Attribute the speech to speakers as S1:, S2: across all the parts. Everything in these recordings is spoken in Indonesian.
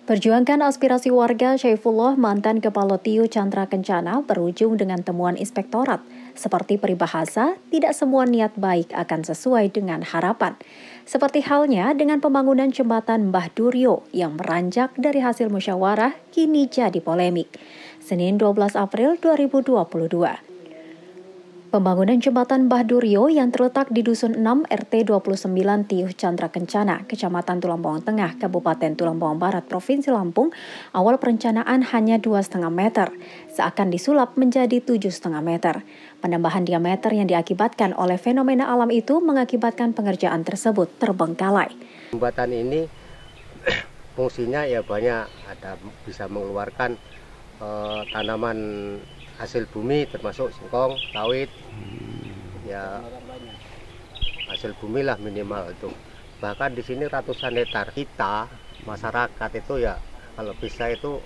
S1: Perjuangkan aspirasi warga Syaifullah, mantan Kepala TIU Chandra Kencana, berujung dengan temuan inspektorat. Seperti peribahasa, tidak semua niat baik akan sesuai dengan harapan. Seperti halnya dengan pembangunan jembatan Mbah Duryo yang meranjak dari hasil musyawarah kini jadi polemik. Senin 12 April 2022. Pembangunan jembatan Mbah Duryo yang terletak di Dusun 6 RT 29 TIU Chandra Kencana, Kecamatan Tulang Bawang Tengah, Kabupaten Tulang Bawang Barat, Provinsi Lampung, awal perencanaan hanya 2,5 meter, seakan disulap menjadi 7,5 meter. Penambahan diameter yang diakibatkan oleh fenomena alam itu mengakibatkan pengerjaan tersebut terbengkalai.
S2: Jembatan ini fungsinya ya banyak, ada bisa mengeluarkan tanaman hasil bumi termasuk singkong, sawit, ya hasil bumi lah minimal itu. Bahkan di sini ratusan hektar. Kita masyarakat itu ya kalau bisa itu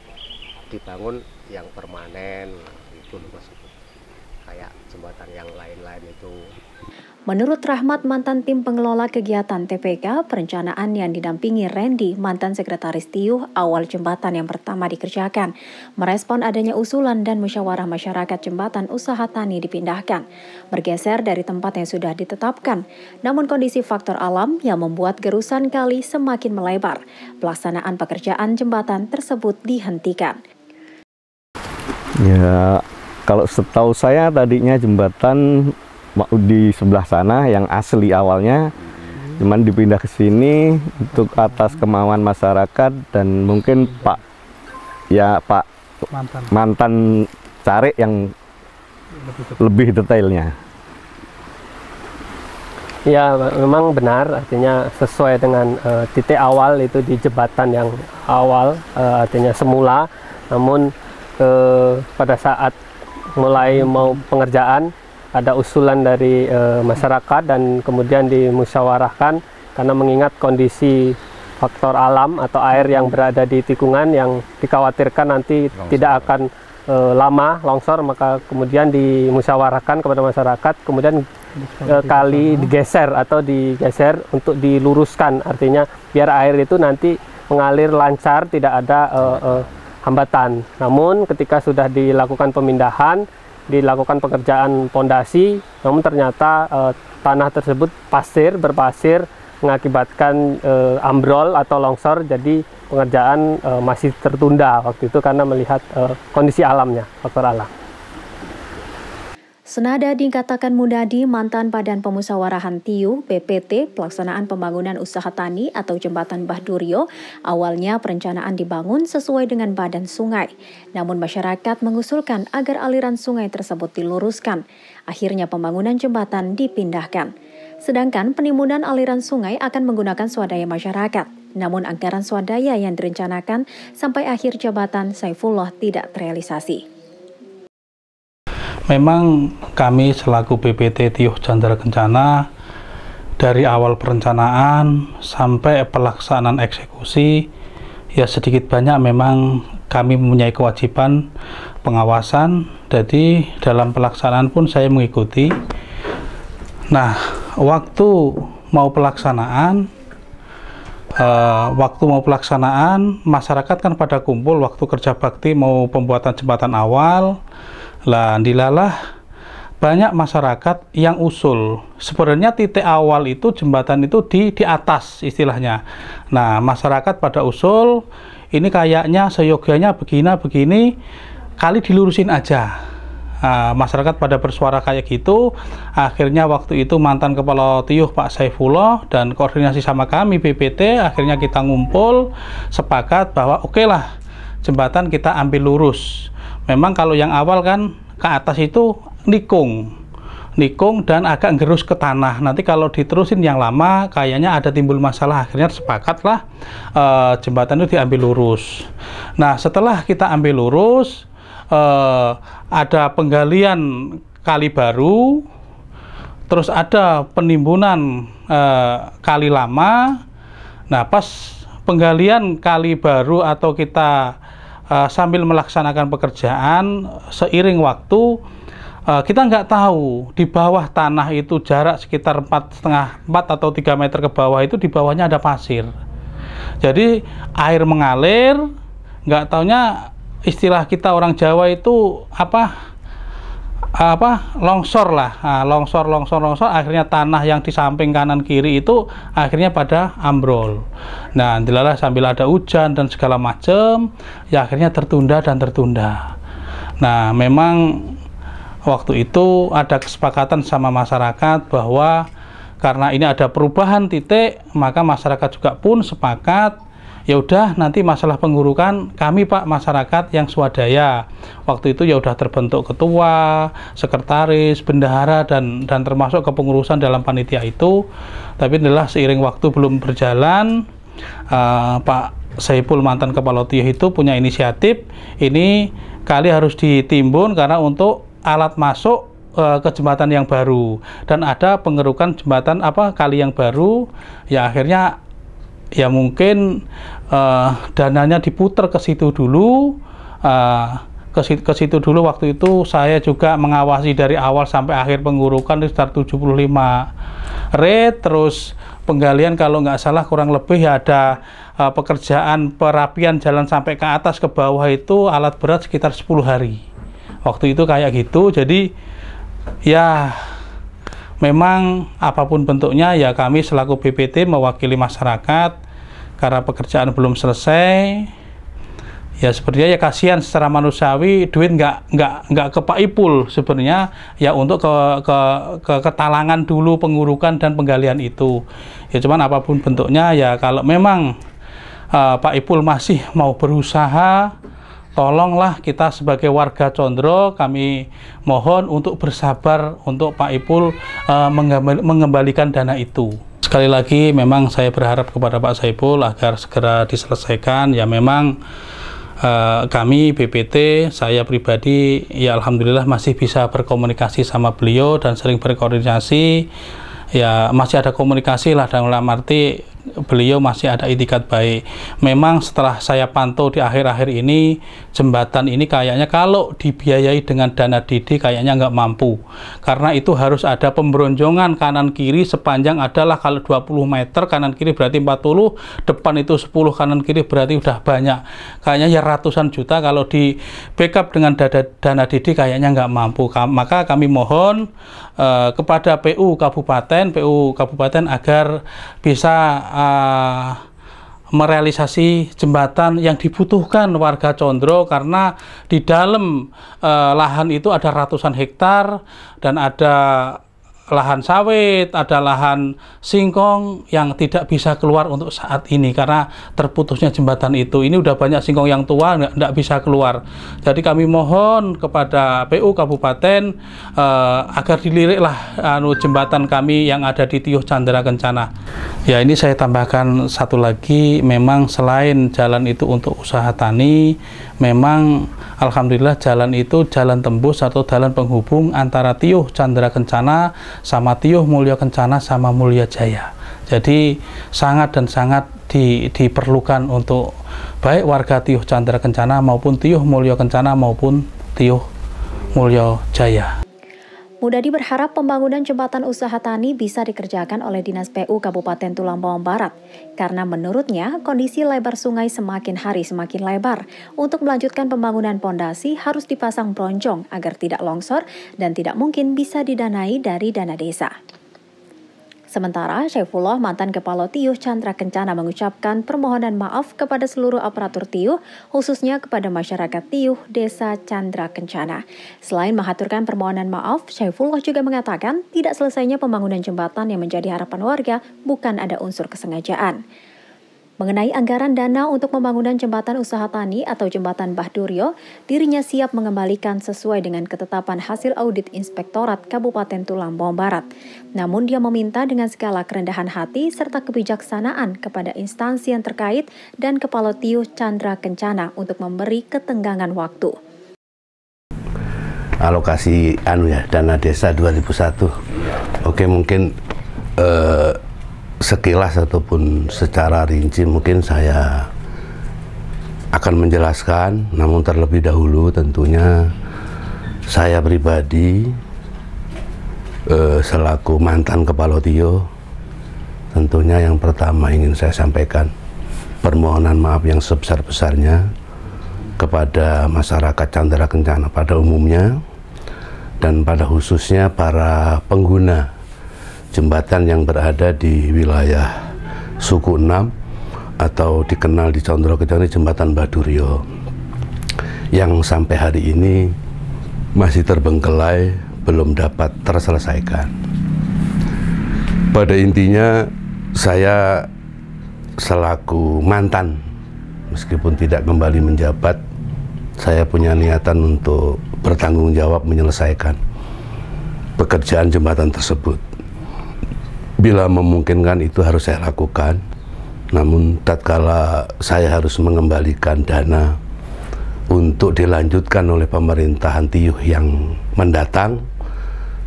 S2: dibangun yang permanen, itu maksudnya kayak jembatan yang lain-lain itu.
S1: Menurut Rahmat, mantan tim pengelola kegiatan TPK, perencanaan yang didampingi Randy, mantan sekretaris TIU, awal jembatan yang pertama dikerjakan, merespon adanya usulan dan musyawarah masyarakat jembatan usaha tani dipindahkan, bergeser dari tempat yang sudah ditetapkan. Namun kondisi faktor alam yang membuat gerusan kali semakin melebar, pelaksanaan pekerjaan jembatan tersebut dihentikan.
S3: Ya, kalau setahu saya tadinya jembatan di sebelah sana yang asli awalnya, cuman dipindah ke sini untuk atas kemauan masyarakat dan mungkin Pak mantan cari yang lebih detailnya.
S4: Ya, memang benar, artinya sesuai dengan titik awal itu di jembatan yang awal, artinya semula. Namun pada saat mulai mau pengerjaan, ada usulan dari masyarakat dan kemudian dimusyawarahkan karena mengingat kondisi faktor alam atau air yang berada di tikungan yang dikhawatirkan nanti longsor. Tidak akan lama longsor, maka kemudian dimusyawarahkan kepada masyarakat, kemudian kali digeser untuk diluruskan, artinya biar air itu nanti mengalir lancar, tidak ada hambatan. Namun ketika sudah dilakukan pemindahan, dilakukan pekerjaan pondasi, namun ternyata tanah tersebut berpasir mengakibatkan ambrol atau longsor, jadi pengerjaan masih tertunda waktu itu karena melihat kondisi alamnya, faktor alam.
S1: Senada dikatakan Mudadi, mantan Badan Pemusyawaratan TIU BPT, pelaksanaan pembangunan usaha tani atau jembatan Mbah Duryo, awalnya perencanaan dibangun sesuai dengan badan sungai. Namun masyarakat mengusulkan agar aliran sungai tersebut diluruskan. Akhirnya pembangunan jembatan dipindahkan. Sedangkan penimbunan aliran sungai akan menggunakan swadaya masyarakat. Namun anggaran swadaya yang direncanakan sampai akhir jabatan Syaifullah tidak terrealisasi.
S5: Memang kami selaku BPT TIU Chandra Kencana dari awal perencanaan sampai pelaksanaan eksekusi, ya sedikit banyak memang kami mempunyai kewajiban pengawasan. Jadi dalam pelaksanaan pun saya mengikuti. Nah, waktu mau pelaksanaan masyarakat kan pada kumpul waktu kerja bakti mau pembuatan jembatan awal. Lah, dilalah banyak masyarakat yang usul. Sebenarnya titik awal itu jembatan itu di atas istilahnya. Nah, masyarakat pada usul, ini kayaknya seyogianya begini, kali dilurusin aja. Masyarakat pada bersuara kayak gitu. Akhirnya waktu itu mantan Kepala TIU Pak Syaifullah dan koordinasi sama kami BPT, akhirnya kita ngumpul sepakat bahwa oke lah, jembatan kita ambil lurus. Memang kalau yang awal kan ke atas itu nikung dan agak gerus ke tanah. Nanti kalau diterusin yang lama kayaknya ada timbul masalah. Akhirnya sepakatlah jembatan itu diambil lurus. Nah, setelah kita ambil lurus, ada penggalian kali baru, terus ada penimbunan kali lama. Nah, pas penggalian kali baru atau kita sambil melaksanakan pekerjaan seiring waktu, kita nggak tahu di bawah tanah itu jarak sekitar 4,5 atau 3 meter ke bawah itu di bawahnya ada pasir. Jadi air mengalir, nggak taunya istilah kita orang Jawa itu apa longsor lah. Nah, longsor akhirnya tanah yang di samping kanan kiri itu akhirnya pada ambrol. Nah, dilalah sambil ada hujan dan segala macam, ya akhirnya tertunda. Nah, memang waktu itu ada kesepakatan sama masyarakat bahwa karena ini ada perubahan titik, maka masyarakat juga pun sepakat, ya udah nanti masalah pengurukan kami Pak masyarakat yang swadaya. Waktu itu ya udah terbentuk ketua, sekretaris, bendahara dan termasuk kepengurusan dalam panitia itu. Tapi adalah seiring waktu belum berjalan, Pak Saiful mantan kepala Tiyuh itu punya inisiatif ini kali harus ditimbun karena untuk alat masuk ke jembatan yang baru dan ada pengerukan jembatan kali yang baru. Ya akhirnya ya mungkin dananya diputar ke situ dulu. Ke situ dulu waktu itu saya juga mengawasi dari awal sampai akhir pengurukan sekitar 75 red, terus penggalian kalau nggak salah kurang lebih ya ada pekerjaan perapian jalan sampai ke atas ke bawah itu alat berat sekitar 10 hari waktu itu kayak gitu. Jadi ya memang apapun bentuknya ya kami selaku BPT mewakili masyarakat karena pekerjaan belum selesai. Ya sepertinya ya kasihan secara manusiawi, duit nggak ke Pak Ipul sebenarnya ya untuk ke ketalangan dulu pengurukan dan penggalian itu. Ya cuman apapun bentuknya ya kalau memang Pak Ipul masih mau berusaha, tolonglah kita sebagai warga Condro, kami mohon untuk bersabar untuk Pak Ipul mengembalikan dana itu. Sekali lagi memang saya berharap kepada Pak Saiful agar segera diselesaikan. Ya memang kami BPT, saya pribadi ya alhamdulillah masih bisa berkomunikasi sama beliau dan sering berkoordinasi. Ya masih ada komunikasi lah dalam arti beliau masih ada itikat baik. Memang setelah saya pantau di akhir-akhir ini jembatan ini kayaknya kalau dibiayai dengan dana DD kayaknya nggak mampu, karena itu harus ada pemberonjongan kanan kiri sepanjang adalah kalau 20 meter kanan kiri berarti 40, depan itu 10 kanan kiri berarti udah banyak, kayaknya ya ratusan juta. Kalau di backup dengan dana DD kayaknya nggak mampu. Maka kami mohon kepada PU Kabupaten agar bisa merealisasi jembatan yang dibutuhkan warga Condro, karena di dalam lahan itu ada ratusan hektar dan ada lahan sawit, ada lahan singkong yang tidak bisa keluar untuk saat ini karena terputusnya jembatan itu. Ini udah banyak singkong yang tua nggak bisa keluar. Jadi kami mohon kepada PU Kabupaten agar diliriklah jembatan kami yang ada di Tiyuh Candra Kencana. Ya ini saya tambahkan satu lagi, memang selain jalan itu untuk usaha tani, memang alhamdulillah jalan itu jalan tembus atau jalan penghubung antara Tiyuh Candra Kencana sama Tiyuh Mulyo Kencana sama Mulya Jaya. Jadi sangat diperlukan untuk baik warga Tiyuh Candra Kencana maupun Tiyuh Mulyo Kencana maupun Tiyuh Mulyo Jaya.
S1: Mudadi berharap pembangunan jembatan usaha tani bisa dikerjakan oleh Dinas PU Kabupaten Tulang Bawang Barat, karena menurutnya kondisi lebar sungai semakin hari semakin lebar. Untuk melanjutkan pembangunan pondasi harus dipasang bronjong agar tidak longsor dan tidak mungkin bisa didanai dari dana desa. Sementara Saifullah, mantan Kepala Tiyuh Candra Kencana, mengucapkan permohonan maaf kepada seluruh aparatur Tiyuh, khususnya kepada masyarakat Tiyuh Desa Candra Kencana. Selain mengaturkan permohonan maaf, Saifullah juga mengatakan tidak selesainya pembangunan jembatan yang menjadi harapan warga bukan ada unsur kesengajaan. Mengenai anggaran dana untuk pembangunan jembatan usaha tani atau jembatan Bahduryo, dirinya siap mengembalikan sesuai dengan ketetapan hasil audit Inspektorat Kabupaten Tulang Bawang Barat. Namun dia meminta dengan segala kerendahan hati serta kebijaksanaan kepada instansi yang terkait dan Kepala Tiyuh Candra Kencana untuk memberi ketenggangan waktu.
S6: Alokasi dana desa 2001. Oke, mungkin sekilas ataupun secara rinci mungkin saya akan menjelaskan, namun terlebih dahulu tentunya saya pribadi selaku mantan Kepala Tiyuh, tentunya yang pertama ingin saya sampaikan permohonan maaf yang sebesar-besarnya kepada masyarakat Chandra Kencana pada umumnya dan pada khususnya para pengguna jembatan yang berada di wilayah Suku 6 atau dikenal di Chandra Kencana Jembatan Baduryo yang sampai hari ini masih terbengkelai, belum dapat terselesaikan. Pada intinya saya selaku mantan, meskipun tidak kembali menjabat, saya punya niatan untuk bertanggung jawab menyelesaikan pekerjaan jembatan tersebut. Bila memungkinkan itu harus saya lakukan, namun tatkala saya harus mengembalikan dana untuk dilanjutkan oleh pemerintahan Tiuh yang mendatang,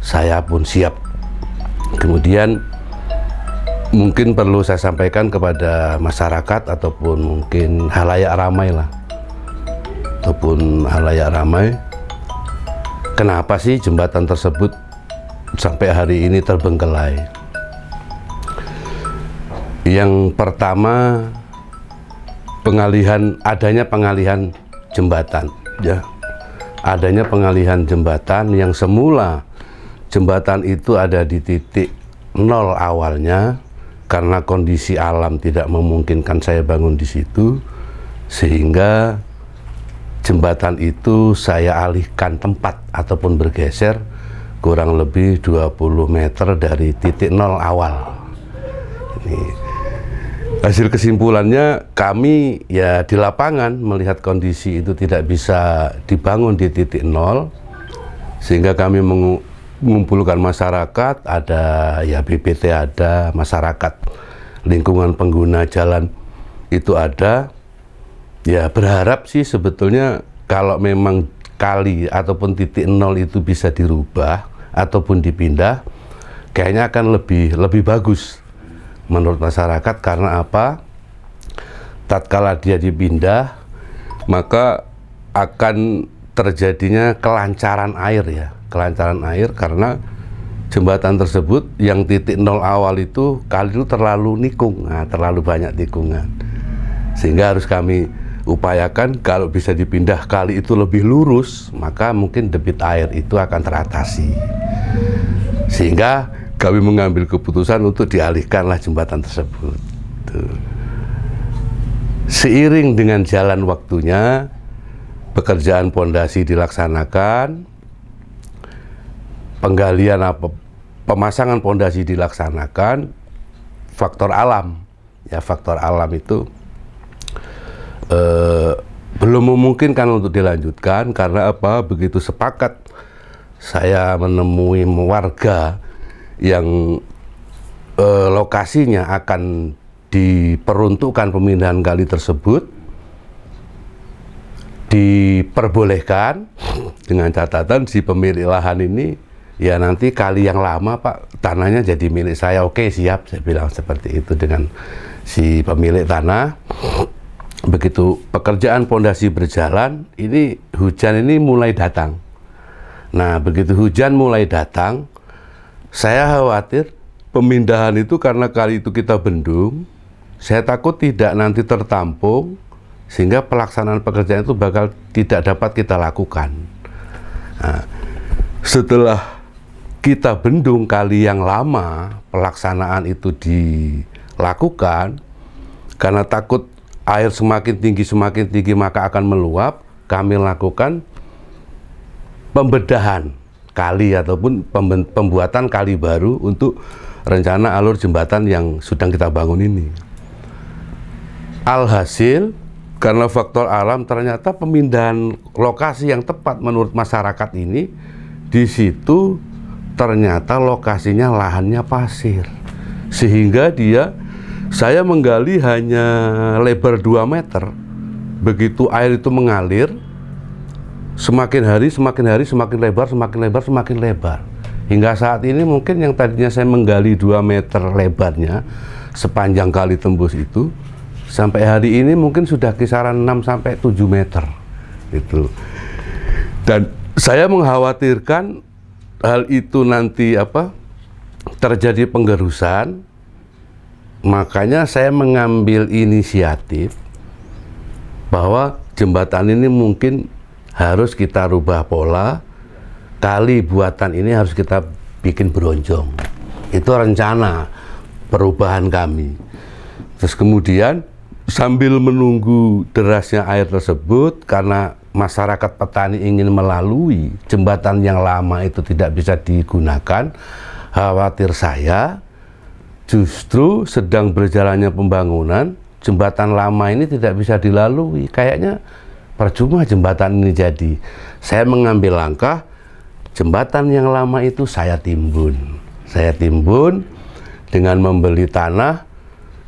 S6: saya pun siap. Kemudian mungkin perlu saya sampaikan kepada masyarakat ataupun mungkin halayak ramai lah, kenapa sih jembatan tersebut sampai hari ini terbengkelai? Yang pertama, adanya pengalihan jembatan, ya. Adanya pengalihan jembatan yang semula jembatan itu ada di titik 0 awalnya, karena kondisi alam tidak memungkinkan saya bangun di situ, sehingga jembatan itu saya alihkan tempat ataupun bergeser kurang lebih 20 meter dari titik 0 awal. Ini hasil kesimpulannya, kami ya di lapangan melihat kondisi itu tidak bisa dibangun di titik 0, sehingga kami mengumpulkan masyarakat, ada ya BPT, ada masyarakat lingkungan pengguna jalan itu ada. Ya berharap sih sebetulnya kalau memang kali ataupun titik 0 itu bisa dirubah ataupun dipindah, kayaknya akan lebih bagus menurut masyarakat. Karena apa? Tatkala dia dipindah, maka akan terjadinya kelancaran air, ya, kelancaran air, karena jembatan tersebut yang titik 0 awal itu kali itu terlalu nikung, terlalu banyak tikungan, sehingga harus kami upayakan kalau bisa dipindah kali itu lebih lurus, maka mungkin debit air itu akan teratasi, sehingga kami mengambil keputusan untuk dialihkanlah jembatan tersebut. Seiring dengan jalan waktunya, pekerjaan pondasi dilaksanakan, pemasangan pondasi dilaksanakan, faktor alam, ya faktor alam itu belum memungkinkan untuk dilanjutkan. Karena apa? Begitu sepakat saya menemui warga yang lokasinya akan diperuntukkan pemindahan kali tersebut, diperbolehkan dengan catatan si pemilik lahan ini, ya nanti kali yang lama Pak, tanahnya jadi milik saya. Oke, siap, saya bilang seperti itu dengan si pemilik tanah. Begitu pekerjaan pondasi berjalan, ini hujan ini mulai datang. Nah, begitu hujan mulai datang, saya khawatir pemindahan itu, karena kali itu kita bendung, saya takut tidak nanti tertampung, sehingga pelaksanaan pekerjaan itu bakal tidak dapat kita lakukan. Nah, setelah kita bendung kali yang lama, pelaksanaan itu dilakukan, karena takut air semakin tinggi maka akan meluap, kami lakukan pembedahan kali ataupun pembuatan kali baru untuk rencana alur jembatan yang sedang kita bangun ini. Alhasil, karena faktor alam, ternyata pemindahan lokasi yang tepat menurut masyarakat ini, di situ ternyata lokasinya lahannya pasir, sehingga saya menggali hanya lebar 2 meter. Begitu air itu mengalir, semakin hari semakin lebar. Hingga saat ini mungkin yang tadinya saya menggali 2 meter lebarnya sepanjang kali tembus itu, sampai hari ini mungkin sudah kisaran 6-7 meter gitu. Dan saya mengkhawatirkan hal itu nanti terjadi penggerusan, makanya saya mengambil inisiatif bahwa jembatan ini mungkin harus kita rubah pola, kali buatan ini harus kita bikin bronjong. Itu rencana perubahan kami. Terus kemudian sambil menunggu derasnya air tersebut, karena masyarakat petani ingin melalui jembatan yang lama itu tidak bisa digunakan, khawatir saya justru sedang berjalannya pembangunan, jembatan lama ini tidak bisa dilalui. Kayaknya percuma jembatan ini jadi. Saya mengambil langkah, jembatan yang lama itu saya timbun. Saya timbun dengan membeli tanah.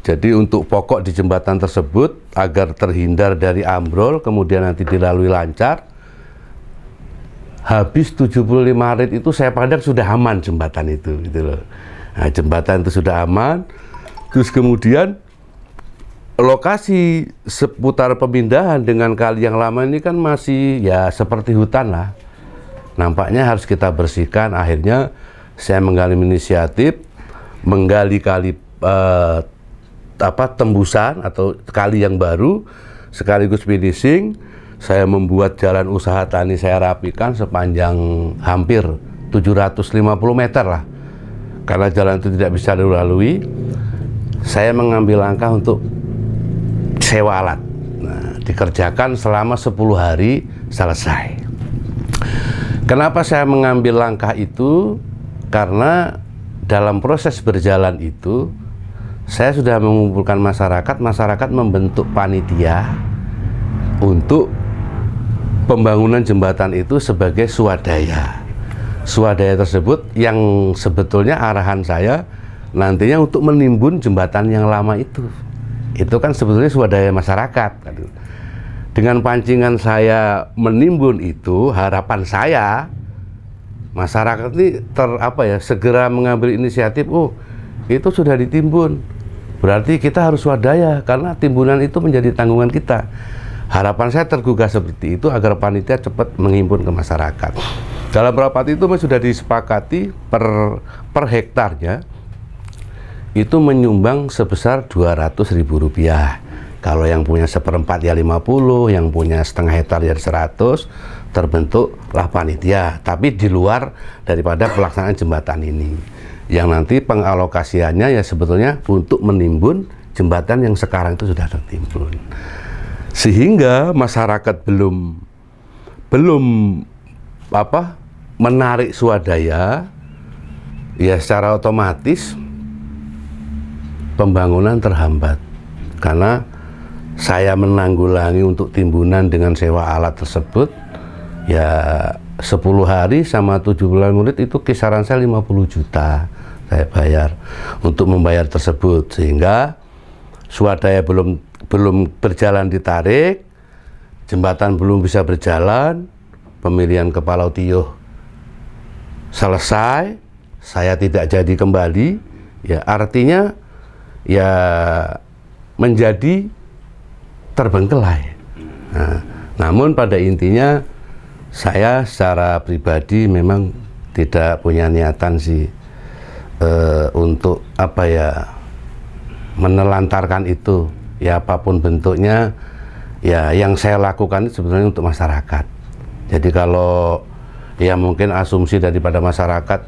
S6: Jadi untuk pokok di jembatan tersebut agar terhindar dari ambrol, kemudian nanti dilalui lancar. Habis 75 rit itu saya pandang sudah aman jembatan itu, gitu loh. Nah, jembatan itu sudah aman. Terus kemudian lokasi seputar pemindahan dengan kali yang lama ini kan masih ya seperti hutan lah. Nampaknya harus kita bersihkan. Akhirnya saya mengambil inisiatif menggali kali tembusan atau kali yang baru, sekaligus finishing. Saya membuat jalan usaha tani, saya rapikan sepanjang hampir 750 meter lah. Karena jalan itu tidak bisa dilalui, saya mengambil langkah untuk sewa alat. Nah, dikerjakan selama 10 hari selesai. Kenapa saya mengambil langkah itu? Karena dalam proses berjalan itu saya sudah mengumpulkan masyarakat, masyarakat membentuk panitia untuk pembangunan jembatan itu sebagai swadaya. Swadaya tersebut yang sebetulnya arahan saya nantinya untuk menimbun jembatan yang lama itu. Itu kan sebetulnya swadaya masyarakat. Dengan pancingan saya menimbun itu, harapan saya masyarakat ini segera mengambil inisiatif. Oh, itu sudah ditimbun, berarti kita harus swadaya karena timbunan itu menjadi tanggungan kita. Harapan saya tergugah seperti itu agar panitia cepat menghimpun ke masyarakat. Dalam rapat itu sudah disepakati per hektarnya itu menyumbang sebesar Rp200.000. Kalau yang punya 1/4 ya 50, yang punya setengah hektar ya 100, terbentuklah panitia. Tapi di luar daripada pelaksanaan jembatan ini, yang nanti pengalokasiannya ya sebetulnya untuk menimbun jembatan yang sekarang itu sudah tertimbun. Sehingga masyarakat belum menarik swadaya, ya secara otomatis pembangunan terhambat. Karena saya menanggulangi untuk timbunan dengan sewa alat tersebut, ya 10 hari sama 7 bulan murid itu kisaran saya 50 juta saya bayar untuk membayar tersebut. Sehingga swadaya belum berjalan ditarik, jembatan belum bisa berjalan, pemilihan kepala tiyuh selesai, saya tidak jadi kembali, ya artinya ya menjadi terbengkelai. Nah, namun pada intinya saya secara pribadi memang tidak punya niatan sih untuk menelantarkan itu, ya apapun bentuknya, ya yang saya lakukan itu sebenarnya untuk masyarakat. Jadi kalau ya mungkin asumsi daripada masyarakat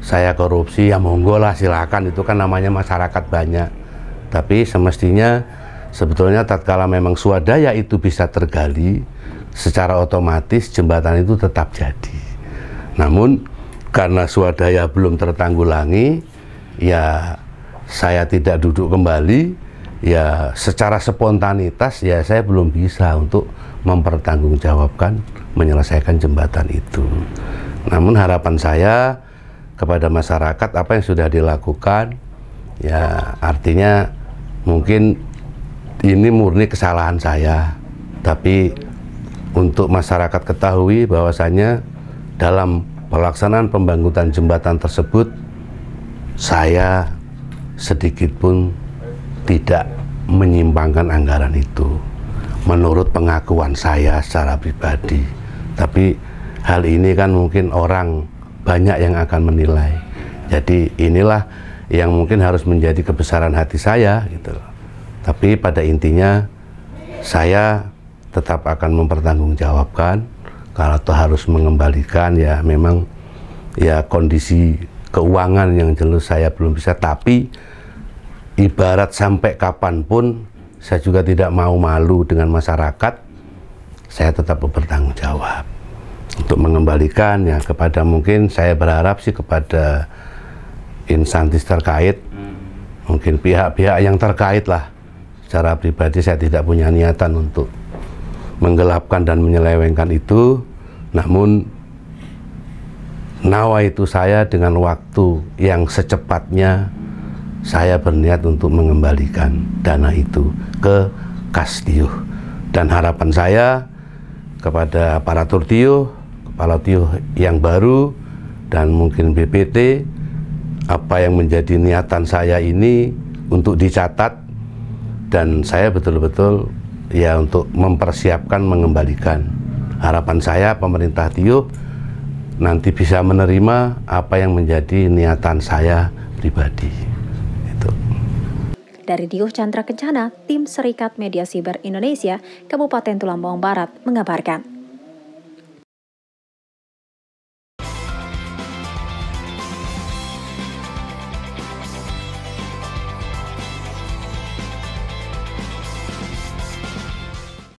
S6: saya korupsi, ya monggo lah silakan, itu kan namanya masyarakat banyak. Tapi semestinya sebetulnya tatkala memang swadaya itu bisa tergali, secara otomatis jembatan itu tetap jadi. Namun karena swadaya belum tertanggulangi, ya saya tidak duduk kembali, ya secara spontanitas ya saya belum bisa untuk mempertanggungjawabkan menyelesaikan jembatan itu. Namun harapan saya kepada masyarakat, apa yang sudah dilakukan, ya artinya mungkin ini murni kesalahan saya, tapi untuk masyarakat ketahui bahwasanya dalam pelaksanaan pembangunan jembatan tersebut saya sedikit pun tidak menyimpangkan anggaran itu menurut pengakuan saya secara pribadi. Tapi hal ini kan mungkin orang banyak yang akan menilai. Jadi inilah yang mungkin harus menjadi kebesaran hati saya gitu. Tapi pada intinya saya tetap akan mempertanggungjawabkan. Kalau toh harus mengembalikan, ya memang ya kondisi keuangan yang jelas saya belum bisa, tapi ibarat sampai kapanpun saya juga tidak mau malu dengan masyarakat. Saya tetap bertanggung jawab untuk mengembalikan ya kepada, mungkin saya berharap sih kepada instansi terkait, mungkin pihak-pihak yang terkait lah. Secara pribadi saya tidak punya niatan untuk menggelapkan dan menyelewengkan itu, namun nawaitu saya dengan waktu yang secepatnya saya berniat untuk mengembalikan dana itu ke kas Tiyuh. Dan harapan saya kepada aparatur Tiyuh, kepala Tiyuh yang baru, dan mungkin BPT, apa yang menjadi niatan saya ini untuk dicatat, dan saya betul-betul ya untuk mempersiapkan mengembalikan. Harapan saya pemerintah Tiyuh nanti bisa menerima apa yang menjadi niatan saya pribadi. Itu.
S1: Dari Tiyuh Chandra Kencana, Tim Serikat Media Siber Indonesia, Kabupaten Tulang Barat mengabarkan.